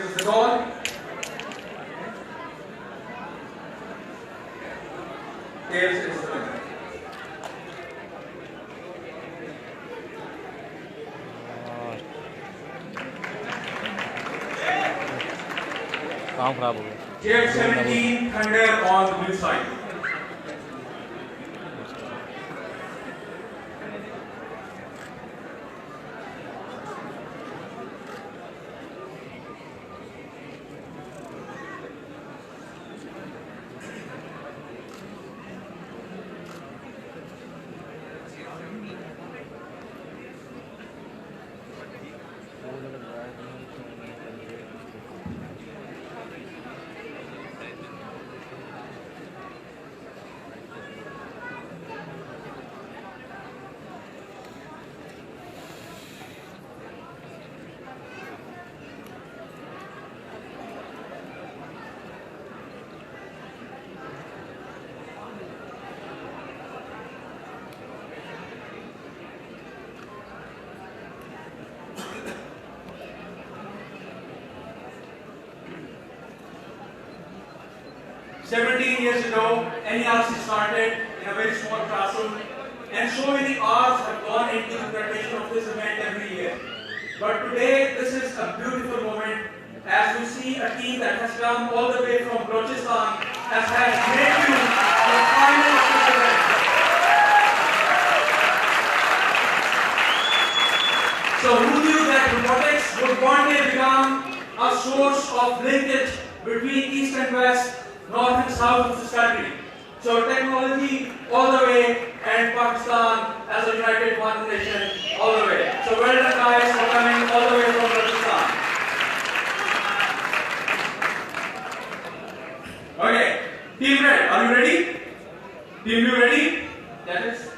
is the call. Tails is the winner. काम खराब हो गया। JF17 Thunder on the blue side. "17 years ago, NERC started in a very small classroom, and so many hours have gone into the preparation of this event every year. But today, this is a beautiful moment as we see a team that has come all the way from Balochistan has made you the final of this event. So who knew that robotics would one day become a source of linkage between East and West, North and South of this country? So technology all the way, and Pakistan as a united one nation all the way. So well done guys for coming all the way from Pakistan. Okay, Team Red, are you ready? Team Blue ready? That is